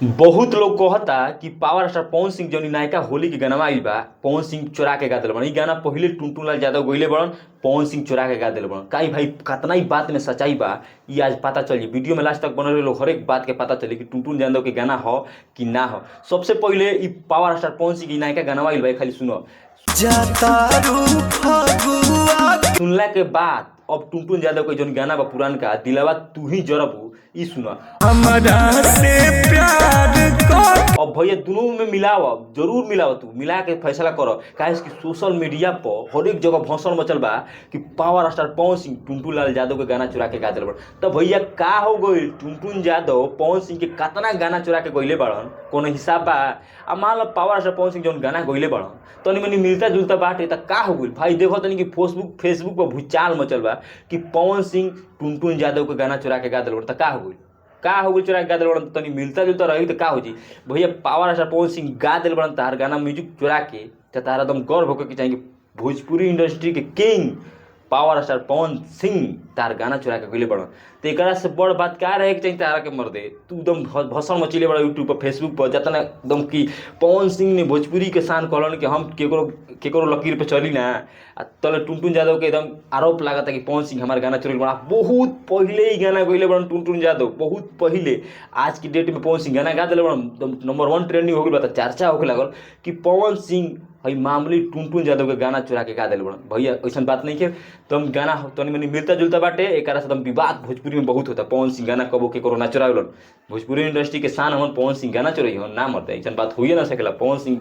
बहुत लोग कहता कि पावर स्टार पवन सिंह जौन नायका होली के गाना आइल बा पवन सिंह चोरा के गा दिल बड़न। इ गाना पहिले टुनटुन लाल यादव गइले बड़न, पवन सिंह चोरा के गा दिल बड़न। काई भाई कतना ही बात में सच्चाई बा इ आज पता चली। वीडियो में लास्ट तक बनल रहे हर एक बात के पता चली कि टुनटुन यादव के गाना हो कि ना हो। सबसे पहिले इ पावर स्टार पवन सिंह के नायका गाना आइल बा, खाली सुनो। सुनला के बाद अब टुनटुन यादव के जौन गाना बा पुरान का दिलवा तू ही जरबू, इ सुनो। हमरा से प्यार कर। अब भैया दोनों में मिलाव, जरूर मिलाव, तू मिला के फैसला करो। काहे कि सोशल मीडिया पर हर एक जगह भौसड़ मचल बा कि पावर स्टार पवन सिंह टुनटुन लाल यादव के गाना चुरा के गा दिल बड़। तब भैया का हो गई, टुनटुन यादव पवन सिंह के कतना गाना चुरा के गइले बड़न, कोनो हिसाब बा? आ मान low power star Pawan Singh जौन गाना गइले बड़न तनी मनी मिलता जुलता बाटे, त का हो गइल भाई? देखो तनी कि फेसबुक पर भूचाल मचल बा कि पवन सिंह टुनटुन यादव के गाना चुरा के गा दिल बड़। त का हो गइल? का हो गइल? चुरा के गा दिल बड़न, तनी मिलता जुलता रही त का हो जी? भैया पावर स्टार पवन सिंह गा दिल बड़न तार गाना म्यूजिक चुरा के, त तारा एकदम गर्व होके के चाहिए। भोजपुरी इंडस्ट्री के king power star Pawan Singh तार गाना चुरा के गइले बड़न, तो एकरा से बड़ बात का रहे के चाहिए तारा के मर्दे? तू एकदम भसड़ मचीले बड़ा यूट्यूब पर फेसबुक पर जतना एकदम कि पवन सिंह ने भोजपुरी के शान कहलन कि हम केकरो लकीर पे चली ना। तले टुनटुन यादव के एकदम आरोप लागता कि पवन सिंह हमारे गाना चुरा बड़ा। बहुत पहले ही गाना गइले बड़न टुनटुन यादव, बहुत पहले। आज की डेट में पवन सिंह गाना गा दिले बड़न, नंबर 1 ट्रेंडिंग हो गइल बा, चर्चा होके लागल कि पवन सिंह हई मामूली टुनटुन यादव के गाना चुरा के गा दिले बड़न। भैया ऐसा बात नहीं के तुम गाना तनी मनी मिलता जुलता बाटे, एकरा से तुम विवाद भोजपुरी में बहुत होता। पवन सिंह गाना कबो केकरो ना चुरावेलन, भोजपुरी इंडस्ट्री के शान हमन पवन सिंह गाना चुराई हो ना मरते, ऐसा बात होइए ना सकेला। पवन सिंह